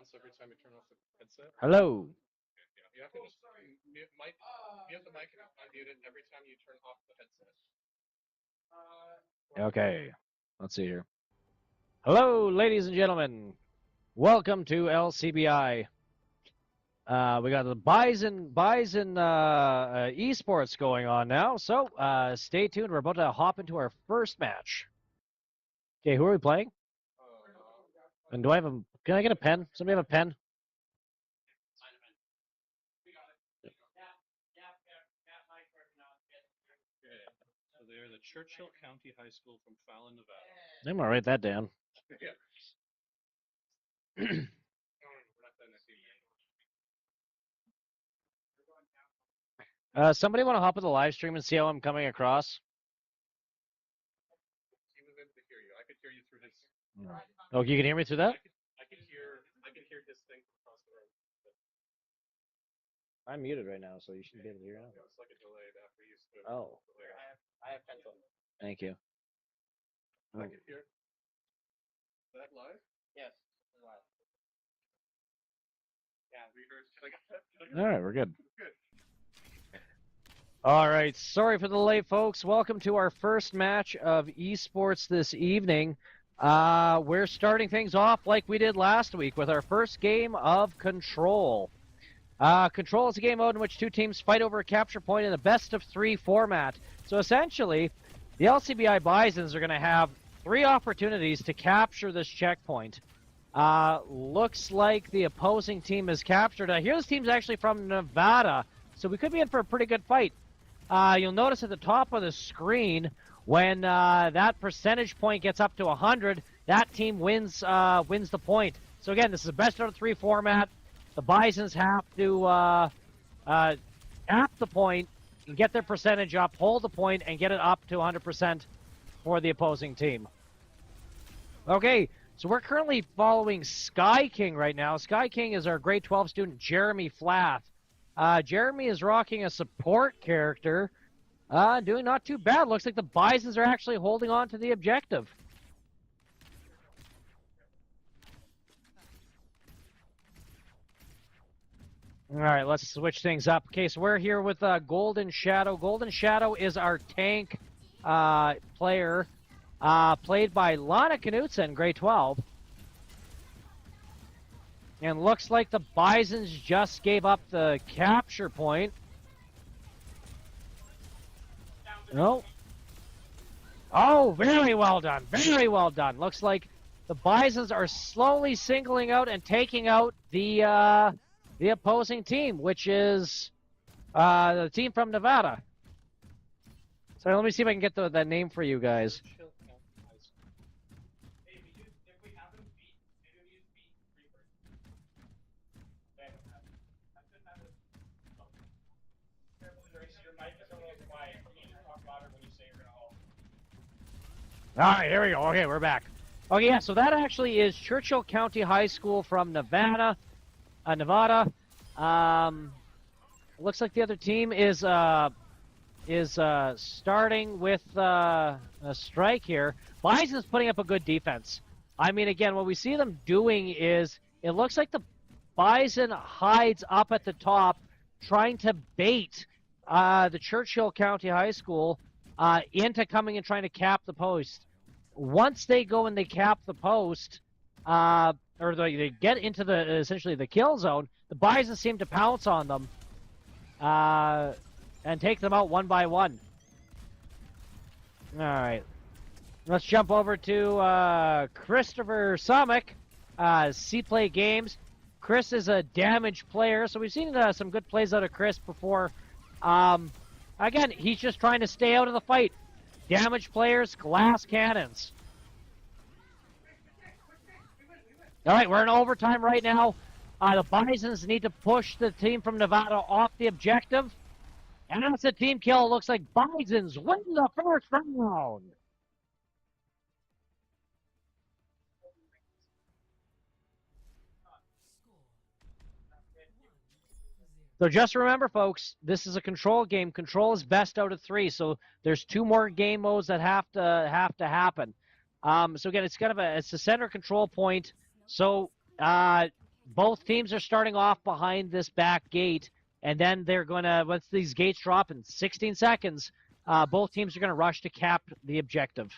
once every time you turn off the headset. Hello. Yeah, you have to just mute the mic and unmute it every time you turn off the headset. Okay. Let's see here. Hello, ladies and gentlemen. Welcome to LCBI. We got the Bison Esports going on now, so stay tuned. We're about to hop into our first match. Okay, who are we playing? And do I have a? Can I get a pen? Somebody have a pen? So they're the Churchill County High School from Fallon, Nevada. I'm gonna write that down. Somebody want to hop on the live stream and see how I'm coming across? He was able to hear you. I could hear you through his. Oh, you can hear me through that? I could hear his thing from across the room. I'm muted right now, so you should be able to hear now. It's like a delayed after you switch. Oh. I have pencil. Thank you. I could hear. Is that live? Yes, it's live. Yeah, we heard. All right, we're good. Good. All right, sorry for the delay, folks. Welcome to our first match of esports this evening. We're starting things off like we did last week with our first game of Control. Control is a game mode in which two teams fight over a capture point in a best-of-3 format. So essentially, the LCBI Bisons are going to have 3 opportunities to capture this checkpoint. Looks like the opposing team is captured. I hear this team's actually from Nevada, so we could be in for a pretty good fight. You'll notice at the top of the screen, when that percentage point gets up to 100, that team wins the point. So again, this is a best-out-of-3 format. The Bisons have to tap the point and get their percentage up, hold the point, and get it up to 100% for the opposing team. Okay, so we're currently following Sky King right now. Sky King is our grade 12 student, Jeremy Flath. Jeremy is rocking a support character, doing not too bad. Looks like the Bisons are actually holding on to the objective. All right, let's switch things up. Okay, so we're here with Golden Shadow. Golden Shadow is our tank player, played by Lana Knutson, grade 12. And looks like the Bisons just gave up the capture point. No. Oh, very well done. Very well done. Looks like the Bisons are slowly singling out and taking out the opposing team, which is the team from Nevada. So let me see if I can get the name for you guys. All right, here we go. Okay, we're back. Okay, yeah, so that actually is Churchill County High School from Nevada. Looks like the other team is starting with a strike here. Bison's putting up a good defense. I mean, again, what we see them doing is it looks like the Bison hides up at the top, trying to bait the Churchill County High School into coming and trying to cap the post. Once they go and they cap the post, or they get into the essentially the kill zone, the Bison seem to pounce on them and take them out one by one. All right, let's jump over to Christopher Somick, C-Play Games. Chris is a damage player, so we've seen some good plays out of Chris before. Again, he's just trying to stay out of the fight. Damage players, glass cannons. All right, we're in overtime right now. The Bisons need to push the team from Nevada off the objective. And that's a team kill. It looks like Bisons win the first round. So just remember, folks, this is a control game. Control is best out of 3, so there's 2 more game modes that have to happen. So again, it's kind of it's a center control point. So both teams are starting off behind this back gate, and then they're going to, once these gates drop in 16 seconds, both teams are going to rush to cap the objective.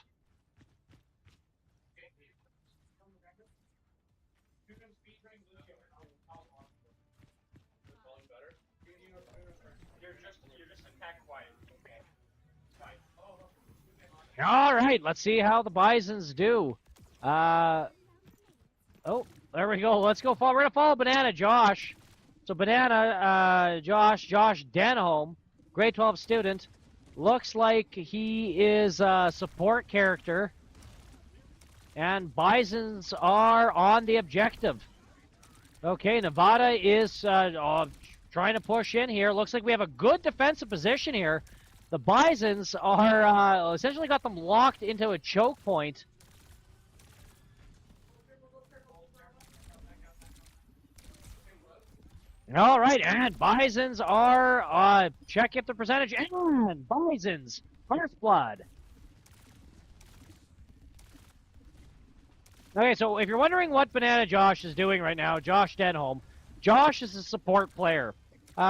You're just attack quiet. Okay. Fine. All right, let's see how the Bisons do. Oh, there we go. Let's go. We're going to follow Banana Josh. So Banana Josh Denholm, grade 12 student. Looks like he is a support character. And Bisons are on the objective. Okay, Nevada is trying to push in here. Looks like we have a good defensive position here. The Bisons are essentially got them locked into a choke point. All right, and Bisons are check if the percentage, and Bisons first blood. Okay, so if you're wondering what Banana Josh is doing right now, Josh Denholm, Josh is a support player.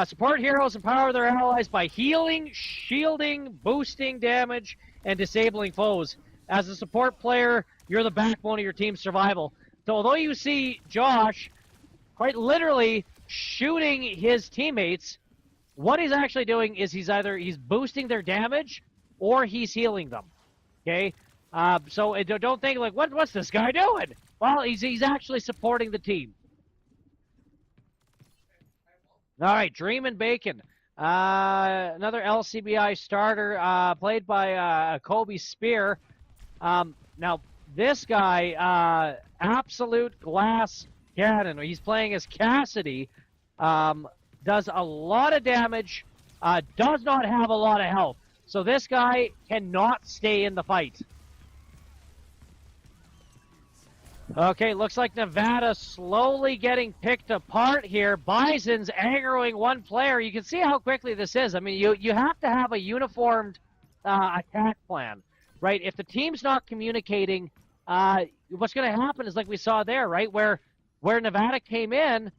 Support heroes empower their allies by healing, shielding, boosting damage, and disabling foes. As a support player, you're the backbone of your team's survival. So although you see Josh quite literally shooting his teammates, what he's actually doing is he's boosting their damage or he's healing them. Okay? So don't think like, what's this guy doing? Well, he's actually supporting the team. All right, Dream and Bacon. Another LCBI starter played by Kobe Spear. Now, this guy, Absolute Glass Cannon, he's playing as Cassidy, does a lot of damage, does not have a lot of health. So this guy cannot stay in the fight. Okay, looks like Nevada slowly getting picked apart here. Bison's aggroing one player. You can see how quickly this is. I mean, you have to have a uniformed attack plan, right? If the team's not communicating, what's going to happen is like we saw there, right? Where Nevada came in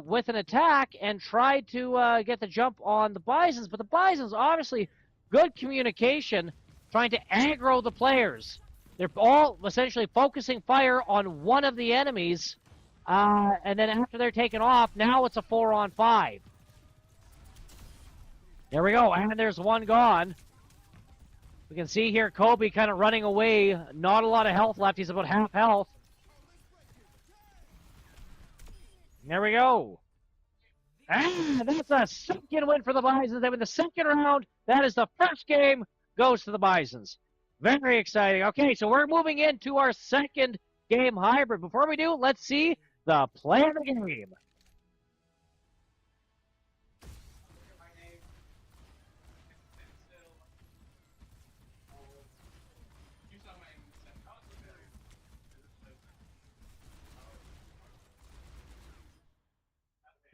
with an attack and tried to get the jump on the Bisons, but the Bisons obviously good communication, trying to aggro the players. They're all essentially focusing fire on one of the enemies, and then after they're taken off, now it's a 4-on-5. There we go, and there's one gone. We can see here Kobe kind of running away. Not a lot of health left. He's about half health. There we go. And that's a second win for the Bisons. They win the second round. That is the first game. Goes to the Bisons. Very exciting. Okay, so we're moving into our second game hybrid. Before we do, let's see the play of the game.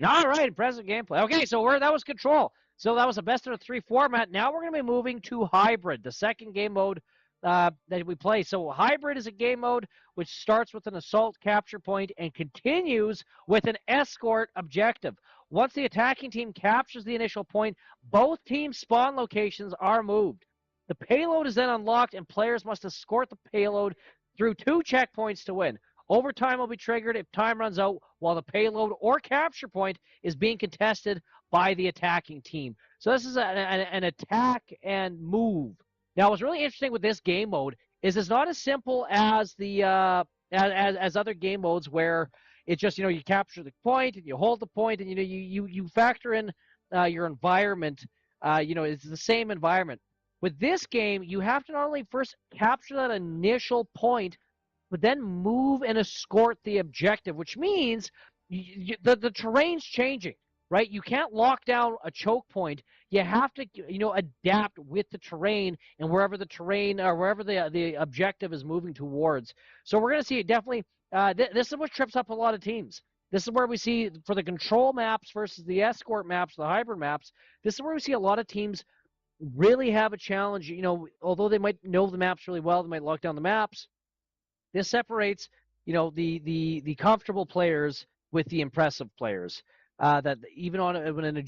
All right, present gameplay. Okay, so that was Control. So that was a best of 3 format. Now we're going to be moving to Hybrid, the second game mode that we play. So Hybrid is a game mode which starts with an assault capture point and continues with an escort objective. Once the attacking team captures the initial point, both teams' spawn locations are moved. The payload is then unlocked, and players must escort the payload through 2 checkpoints to win. Overtime will be triggered if time runs out while the payload or capture point is being contested by the attacking team. So this is an attack and move. Now, what's really interesting with this game mode is it's not as simple as the as other game modes where it's just, you capture the point and you hold the point and you factor in your environment. It's the same environment. With this game, you have to not only first capture that initial point, but then move and escort the objective, which means the terrain's changing, right? You can't lock down a choke point. You have to, adapt with the terrain and wherever the terrain or wherever the objective is moving towards. So we're going to see definitely, this is what trips up a lot of teams. This is where we see for the control maps versus the escort maps, the hybrid maps, this is where we see a lot of teams really have a challenge. Although they might know the maps really well, they might lock down the maps. This separates, the comfortable players with the impressive players. That even on when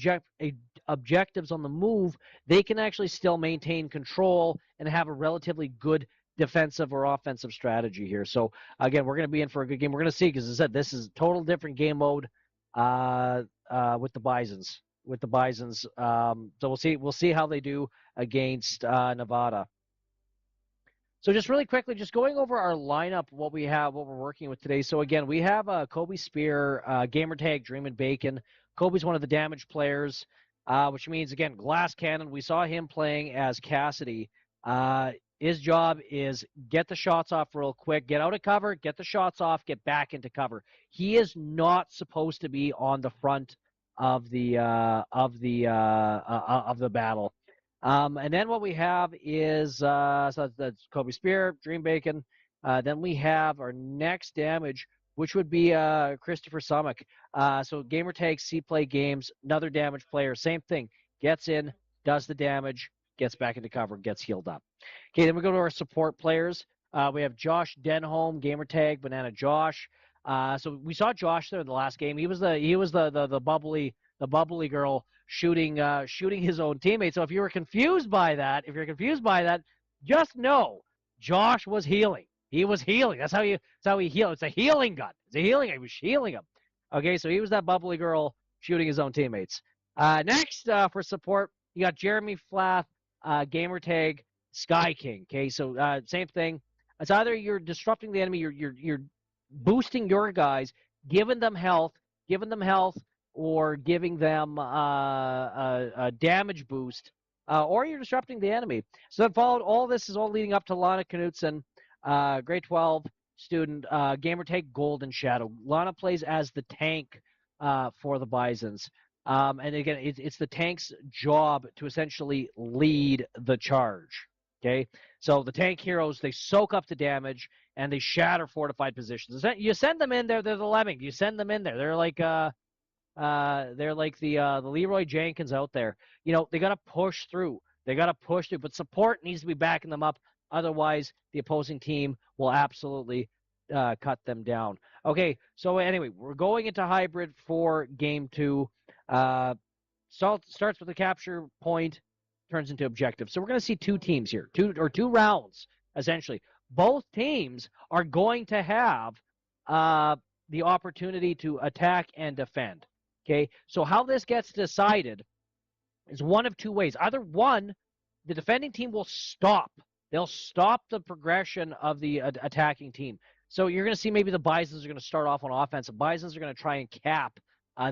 objectives on the move, they can actually still maintain control and have a relatively good defensive or offensive strategy here. So again, we're going to be in for a good game. We're going to see, because as I said, this is a total different game mode with the Bisons. So we'll see how they do against Nevada. So just really quickly, just going over our lineup, what we're working with today. So again, we have Kobe Spear, Gamertag, Dreamin' Bacon. Kobe's one of the damage players, which means, again, Glass Cannon. We saw him playing as Cassidy. His job is get the shots off real quick, get out of cover, get the shots off, get back into cover. He is not supposed to be on the front of the battle. And then what we have is so that's Kobe Spear, Dream Bacon. Then we have our next damage, which would be Christopher Summick. So Gamertag, C-Play Games, another damage player. Same thing. Gets in, does the damage, gets back into cover, gets healed up. Okay, then we go to our support players. We have Josh Denholm, Gamertag, Banana Josh. So we saw Josh there in the last game. He was the bubbly girl shooting his own teammates. So if you're confused by that, just know Josh was healing. He was healing. That's how he healed. It's a healing gun. He was healing him. Okay, so he was that bubbly girl shooting his own teammates. Next for support, you got Jeremy Flath, Gamertag, Sky King. Okay, so same thing. It's either you're disrupting the enemy, you're boosting your guys, giving them health, or giving them a damage boost, or you're disrupting the enemy. So then followed, all this is all leading up to Lana Knutson, grade 12 student, Gamertag Golden Shadow. Lana plays as the tank for the Bisons. And again, it's the tank's job to essentially lead the charge. Okay, so the tank heroes, they soak up the damage and they shatter fortified positions. You send them in there, they're the lemming. You send them in there, they're like the Leroy Jenkins out there. You know, they got to push through. But support needs to be backing them up. Otherwise, the opposing team will absolutely cut them down. Okay, so anyway, we're going into hybrid for game 2. Starts with a capture point, turns into objective. So we're going to see 2 teams here, two rounds, essentially. Both teams are going to have the opportunity to attack and defend. Okay, so how this gets decided is one of 2 ways. Either one, the defending team will stop. They'll stop the progression of the attacking team. So you're going to see maybe the Bisons are going to start off on offense. The Bisons are going to try and cap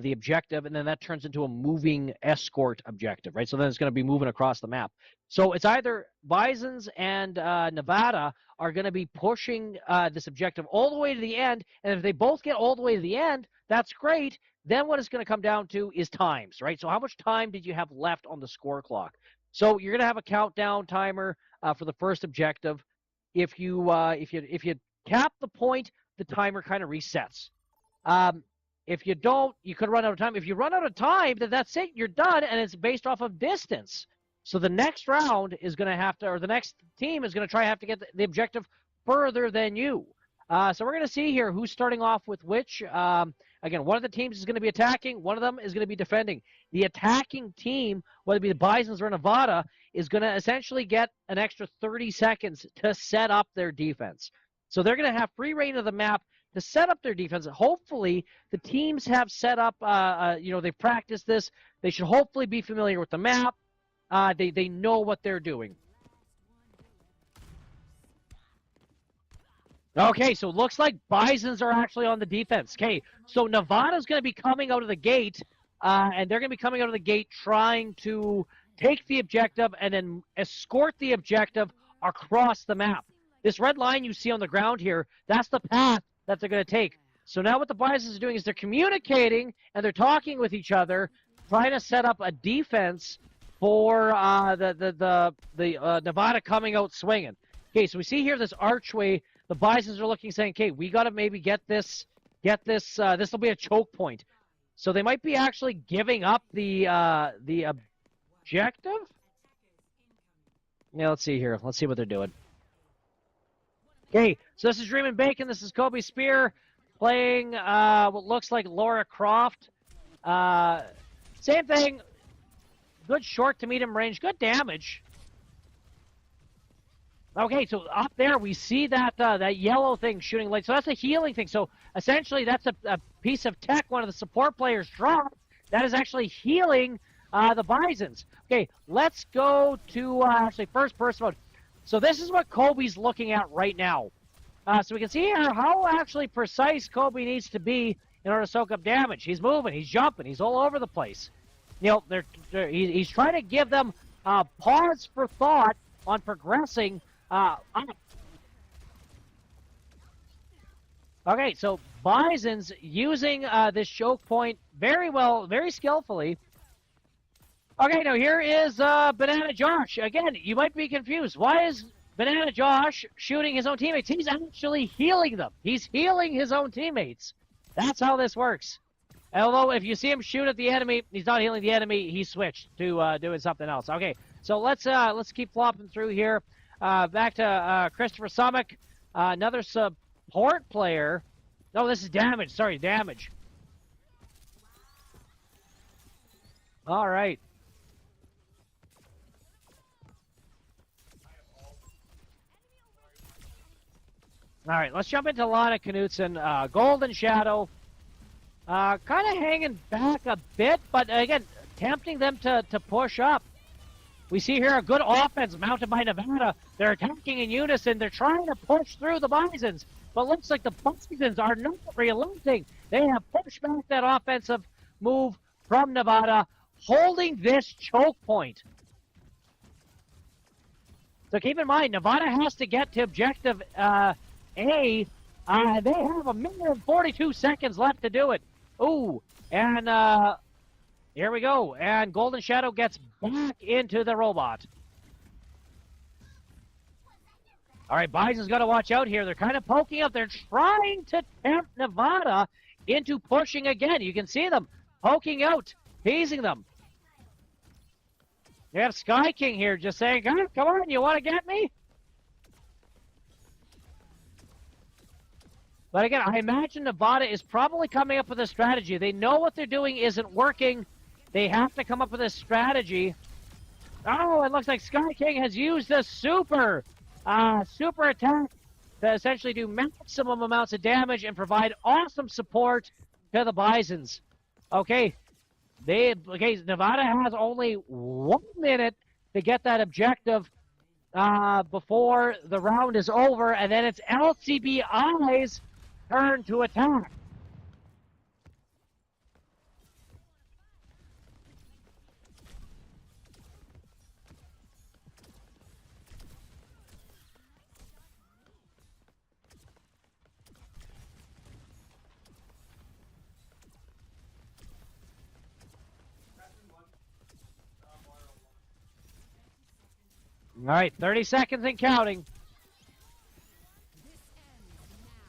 the objective, and then that turns into a moving escort objective, right? So then it's going to be moving across the map. So it's either Bisons and Nevada are going to be pushing this objective all the way to the end, and if they both get all the way to the end, that's great. Then what it's going to come down to is times, right? So how much time did you have left on the score clock? So you're going to have a countdown timer for the first objective. If you cap the point, the timer kind of resets. If you don't, you could run out of time. If you run out of time, then that's it. You're done, and it's based off of distance. So the next round is going to have to, or the next team is going to have to get the objective further than you. So we're going to see here who's starting off with which. Again, one of the teams is going to be attacking. One of them is going to be defending. The attacking team, whether it be the Bisons or Nevada, is going to essentially get an extra 30 seconds to set up their defense. So they're going to have free reign of the map to set up their defense. Hopefully, the teams have set up, they've practiced this. They should hopefully be familiar with the map. They know what they're doing. Okay, so it looks like Bisons are actually on the defense. Okay, so Nevada's going to be coming out of the gate, and they're going to be coming out of the gate trying to take the objective and then escort the objective across the map. This red line you see on the ground here, that's the path that they're going to take. So now what the Bisons are doing is they're communicating and they're talking with each other, trying to set up a defense for the Nevada coming out swinging. Okay, so we see here this archway. The Bisons are looking, saying, okay, we got to maybe get this, this will be a choke point. So they might be actually giving up the objective? Yeah, let's see here. Let's see what they're doing. Okay, so this is Dreamin' Bacon. This is Kobe Spear. playing what looks like Laura Croft. Same thing. Good short to medium range. Good damage. Okay, so up there we see that that yellow thing shooting light. So that's a healing thing. So essentially that's a piece of tech one of the support players dropped that is actually healing the Bisons. Okay, let's go to actually first person mode. So this is what Kobe's looking at right now. So we can see here how actually precise Kobe needs to be in order to soak up damage. He's moving, he's jumping, he's all over the place. You know, he's trying to give them pause for thought on progressing up. Okay, so Bison's using this choke point very well, very skillfully. Okay, now here is Banana Josh. Again, you might be confused. Why is Banana Josh shooting his own teammates? He's actually healing them. He's healing his own teammates. That's how this works. Although if you see him shoot at the enemy, he's not healing the enemy. He switched to doing something else. Okay, so let's keep flopping through here. Back to Christopher Summick, another support player. No, this is damage. Sorry, damage. All right. All right, let's jump into Lana Knutson. Golden Shadow, kind of hanging back a bit, but again, tempting them to push up. We see here a good offense mounted by Nevada. They're attacking in unison. They're trying to push through the Bisons, but looks like the Bisons are not relenting. They have pushed back that offensive move from Nevada, holding this choke point. So keep in mind, Nevada has to get to objective A. They have 1 minute and 42 seconds left to do it. Ooh, and here we go. And Golden Shadow gets back into the robot. All right, Bison's got to watch out here. They're kind of poking up. They're trying to tempt Nevada into pushing again. You can see them poking out, teasing them. You have Sky King here just saying, come on, you want to get me? But again, I imagine Nevada is probably coming up with a strategy. They know what they're doing isn't working. They have to come up with a strategy. Oh, it looks like Sky King has used the super attack to essentially do maximum amounts of damage and provide awesome support to the Bisons. Okay, Nevada has only 1 minute to get that objective before the round is over, and then it's LCBI's turn to attack. All right, 30 seconds and counting.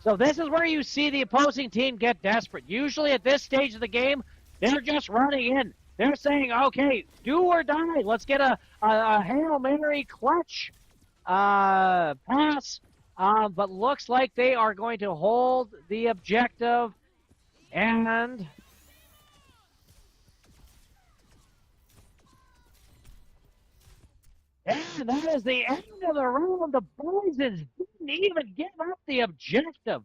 So this is where you see the opposing team get desperate. Usually at this stage of the game, they're just running in. They're saying, okay, do or die. Let's get a Hail Mary clutch pass. But looks like they are going to hold the objective. And that is the end of the round. The Bisons didn't even give up the objective.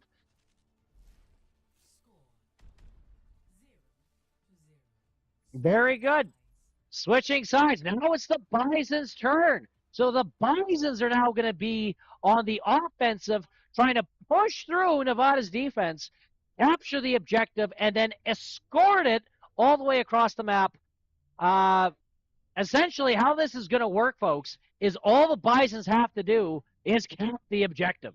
Very good. Switching sides. Now it's the Bisons' turn. So the Bisons are now going to be on the offensive, trying to push through Nevada's defense, capture the objective, and then escort it all the way across the map. Essentially, how this is going to work, folks, is all the Bisons have to do is cap the objective.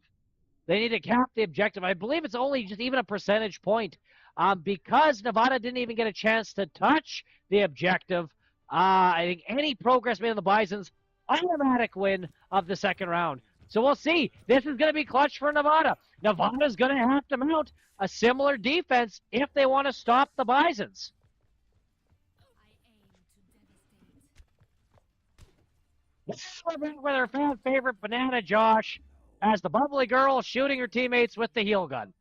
They need to cap the objective. I believe it's only just even a percentage point. Because Nevada didn't even get a chance to touch the objective, I think any progress made on the Bisons, automatic win of the second round. So we'll see. This is going to be clutch for Nevada. Nevada's going to have to mount a similar defense if they want to stop the Bisons. We're back with our fan favorite Banana Josh as the bubbly girl shooting her teammates with the heal gun.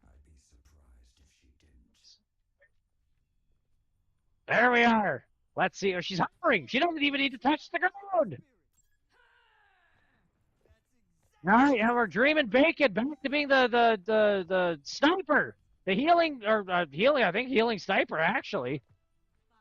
There we are. Let's see. Oh, she's hovering. She doesn't even need to touch the ground. All right, and we're dreaming bacon back to being the sniper, the healing I think healing sniper actually.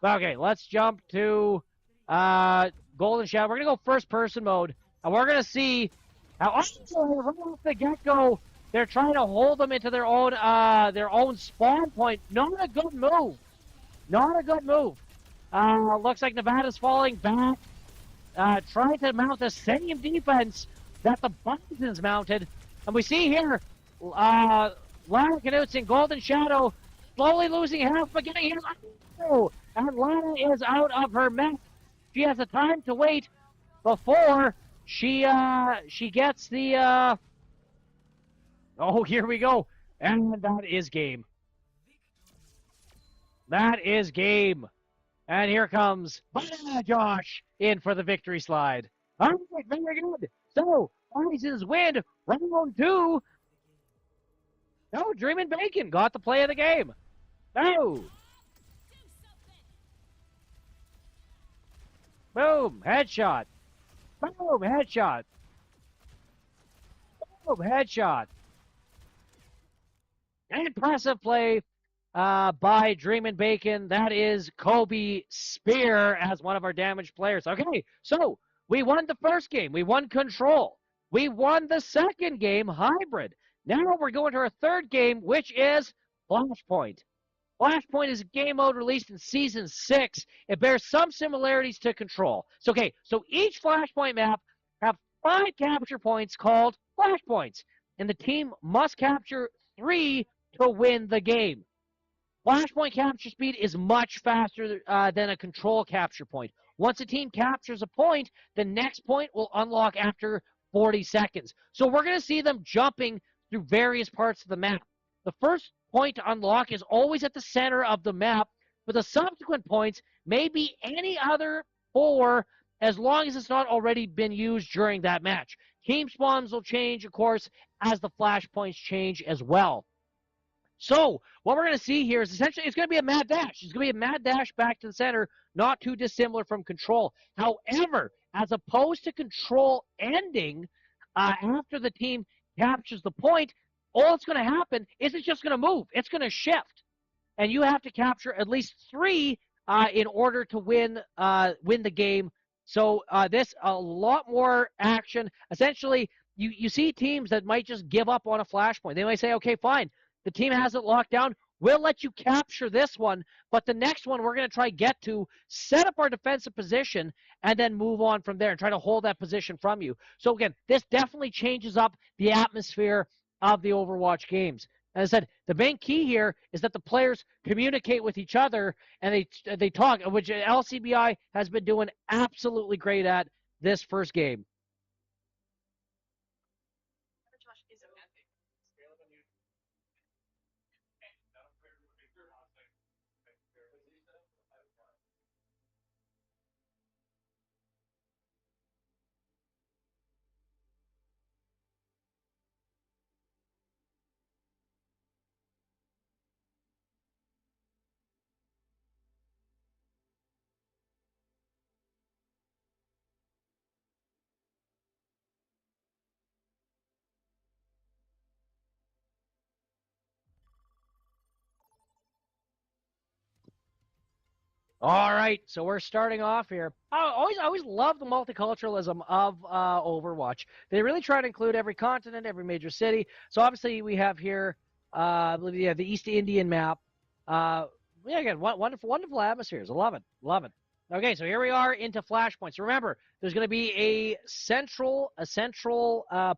Okay, let's jump to Golden Shadow. We're gonna go first person mode, and we're gonna see how right off the get go they're trying to hold them into their own spawn point. Not a good move. Not a good move. Looks like Nevada's falling back, trying to mount the same defense that the Bison's mounted. And we see here, Lana Knutson and Golden Shadow slowly losing health, but getting hit. Oh, and Lana is out of her mech. She has the time to wait before she gets the. Oh, here we go, and that is game. That is game. And here comes Josh in for the victory slide. All right, very good. So, Bison's win round 2. No, Dreamin' Bacon got the play of the game. No. Boom, headshot. Boom, headshot. Boom, headshot. Impressive play by Dreamin' Bacon. That is Kobe Spear as one of our damaged players. Okay, so we won the first game. We won Control. We won the second game, Hybrid. Now we're going to our third game, which is Flashpoint. Flashpoint is a game mode released in Season 6. It bears some similarities to Control. So, okay, so each Flashpoint map have 5 capture points called Flashpoints, and the team must capture 3 to win the game. Flashpoint capture speed is much faster than a Control capture point. Once a team captures a point, the next point will unlock after 40 seconds. So we're going to see them jumping through various parts of the map. The first point to unlock is always at the center of the map, but the subsequent points may be any other 4 as long as it's not already been used during that match. Team spawns will change, of course, as the flashpoints change as well. So what we're going to see here is essentially it's going to be a mad dash. It's going to be a mad dash back to the center, not too dissimilar from Control. However, as opposed to Control ending after the team captures the point, all that's going to happen is it's just going to move. It's going to shift. And you have to capture at least 3 in order to win the game. So this a lot more action. Essentially, you see teams that might just give up on a flashpoint. They might say, okay, fine. The team has it locked down. We'll let you capture this one, but the next one we're going to try get to, set up our defensive position, and then move on from there and try to hold that position from you. So again, this definitely changes up the atmosphere of the Overwatch games. As I said, the main key here is that the players communicate with each other and they talk, which LCBI has been doing absolutely great at this first game. All right, so we're starting off here. I always love the multiculturalism of Overwatch. They really try to include every continent, every major city. So obviously we have here, I believe, the East Indian map. Again, wonderful atmospheres. I love it. Okay, so here we are into flashpoints. Remember, there's going to be a central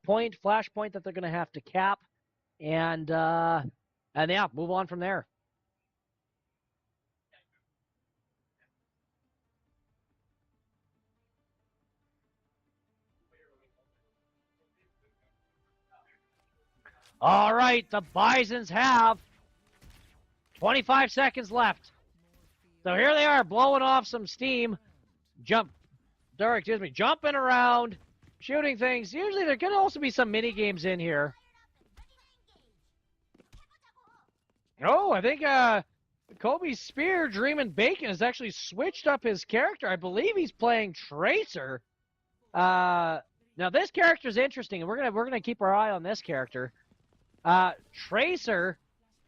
point, flashpoint that they're going to have to cap, and yeah, move on from there. All right, the Bisons have 25 seconds left. So here they are, blowing off some steam. Jumping around, shooting things. Usually there can also be some mini games in here. Oh, I think Kobe Spear, Dreamin' Bacon, has actually switched up his character. I believe he's playing Tracer. Now this character is interesting, and we're gonna keep our eye on this character. Tracer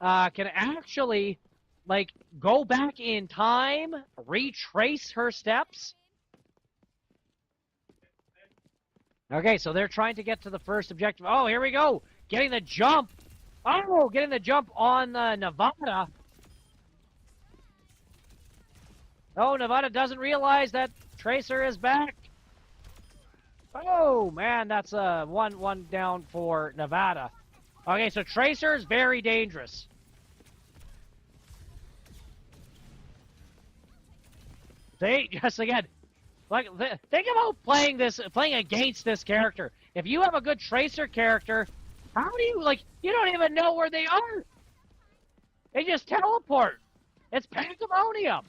can actually like go back in time, retrace her steps. Okay, so they're trying to get to the first objective. Oh, here we go, getting the jump. Oh, getting the jump on Nevada. Oh, Nevada doesn't realize that Tracer is back. Oh, man, that's one down for Nevada. Okay, so Tracer is very dangerous. Just again, like think about playing against this character. If you have a good Tracer character, how do you you don't even know where they are? They just teleport. It's pandemonium.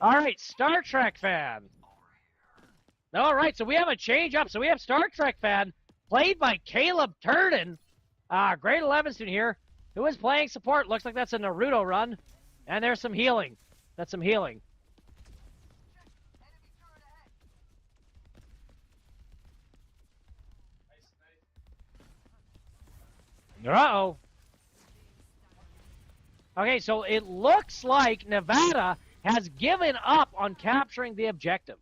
All right, Star Trek fan. All right, so we have a change up. So we have Star Trek fan, played by Caleb Turden, grade 11 student here, who is playing support. Looks like that's a Naruto run. And there's some healing. That's some healing. Uh-oh. Okay, so it looks like Nevada has given up on capturing the objective.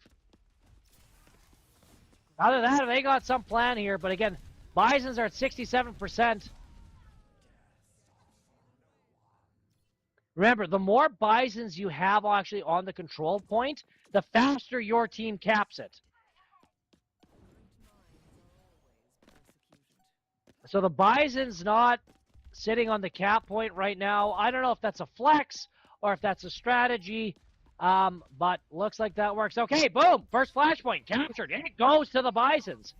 Other than that, they got some plan here, but again, Bisons are at 67%. Remember, the more Bisons you have actually on the control point, the faster your team caps it. So the Bison's not sitting on the cap point right now. I don't know if that's a flex or if that's a strategy, but looks like that works. Okay, boom, first flashpoint captured. It goes to the Bisons.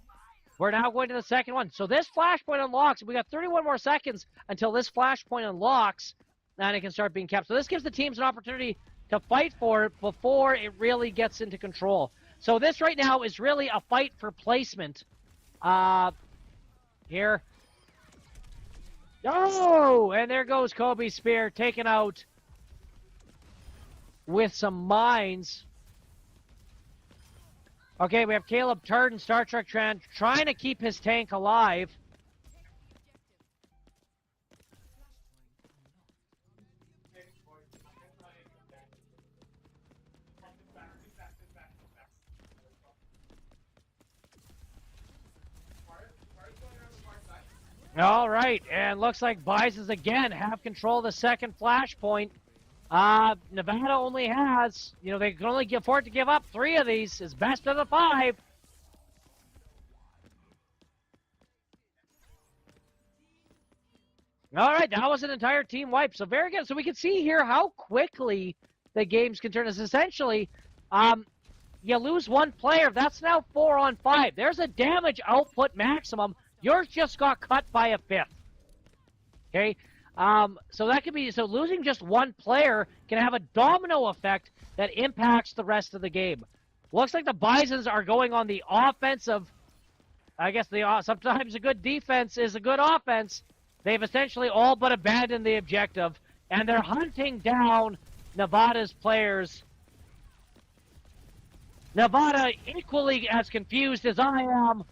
We're now going to the second one. So this flashpoint unlocks. We got 31 more seconds until this flashpoint unlocks, and it can start being capped. So this gives the teams an opportunity to fight for it before it really gets into control. So this right now is really a fight for placement. Here. Oh, and there goes Kobe Spear, taken out with some mines. Okay, we have Caleb Turden, Star Trek Tran, trying to keep his tank alive. All right, and looks like Bisons again have control of the second flashpoint. Nevada only has, they can only afford to give up 3 of these. It's best of the 5. All right, that was an entire team wipe. So very good. So we can see here how quickly the games can turn. It's essentially, you lose 1 player. That's now 4 on 5. There's a damage output maximum. Yours just got cut by a 5th. Okay? So that could be, so losing just 1 player can have a domino effect that impacts the rest of the game. Looks like the Bisons are going on the offensive. I guess sometimes a good defense is a good offense. They've essentially all but abandoned the objective, and they're hunting down Nevada's players. Nevada equally as confused as I am.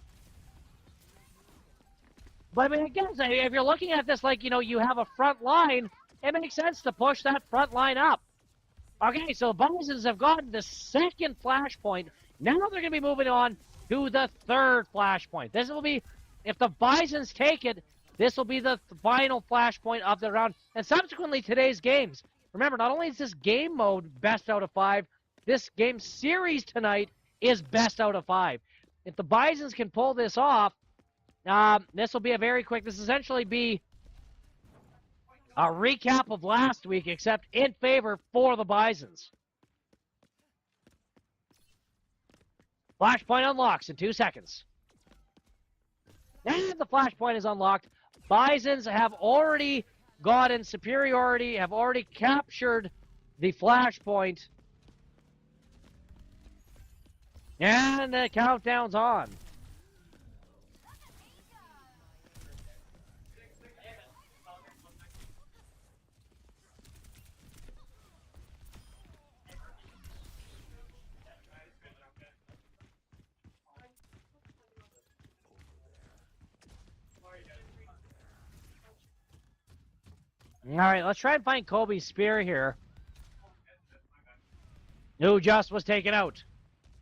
But I mean, again, if you're looking at this like, you have a front line, it makes sense to push that front line up. Okay, so Bisons have gotten the second flashpoint. Now they're going to be moving on to the third flashpoint. This will be, if the Bisons take it, this will be the final flashpoint of the round. And subsequently, today's games. Remember, not only is this game mode best out of 5, this game series tonight is best out of 5. If the Bisons can pull this off, this will be a very quick, this essentially be a recap of last week, except in favor for the Bisons. Flashpoint unlocks in 2 seconds. And the flashpoint is unlocked. Bisons have already gotten superiority, have already captured the flashpoint. And the countdown's on. All right, let's try and find Kobe Spear here. Who just was taken out.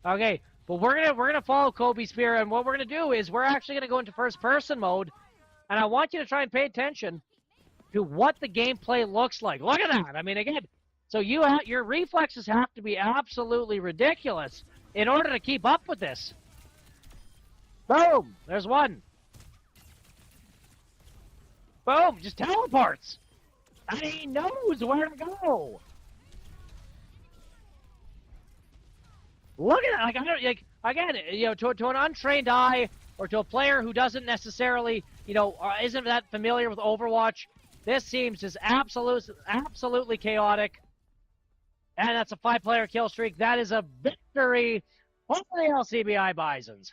Okay, but we're gonna follow Kobe Spear, and what we're gonna do is we're actually gonna go into first person mode, and I want you to try and pay attention to what the gameplay looks like. Look at that. I mean, again, so your reflexes have to be absolutely ridiculous in order to keep up with this. Boom! There's one. Boom! Just teleports. And he knows where to go. Look at that! Like, I don't, like, again, to an untrained eye or to a player who doesn't necessarily, isn't that familiar with Overwatch, this seems just absolutely chaotic. And that's a 5-player kill streak. That is a victory for the LCBI Bisons.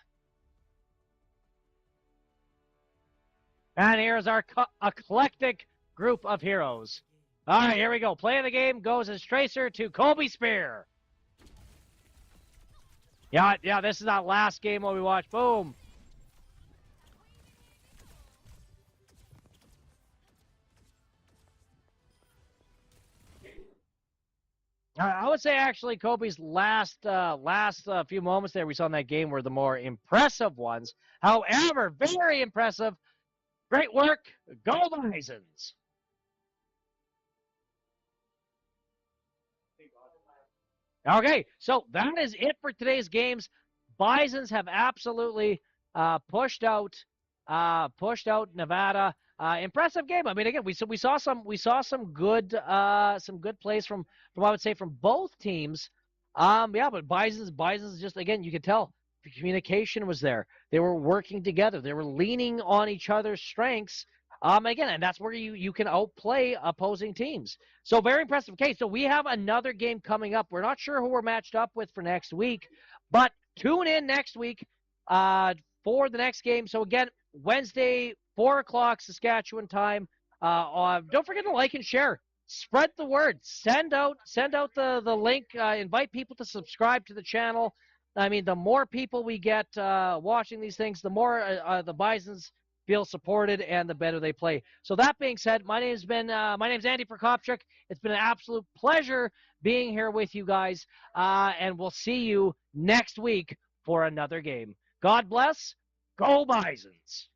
And here's our eclectic group of heroes. All right, here we go. Play of the game goes as Tracer to Kobe Spear. Yeah, this is that last game where we watched. Boom. I would say actually Kobe's last few moments there we saw in that game were the more impressive ones. However, very impressive. Great work. Go Bisons. Okay, so that is it for today's games. Bisons have absolutely pushed out Nevada. Impressive game. I mean, again, we saw some good plays from I would say from both teams. But Bisons just, again, you could tell the communication was there. They were working together. They were leaning on each other's strengths. Again, and that's where you can outplay opposing teams. So very impressive. Okay, so we have another game coming up. We're not sure who we're matched up with for next week, but tune in next week for the next game. So again, Wednesday, 4 o'clock Saskatchewan time. Don't forget to like and share. Spread the word. Send out the link. Invite people to subscribe to the channel. I mean, the more people we get watching these things, the more the Bisons feel supported and the better they play. So that being said, my name's Andy Prokopchuk. It's been an absolute pleasure being here with you guys, and we'll see you next week for another game. God bless. Go Bisons.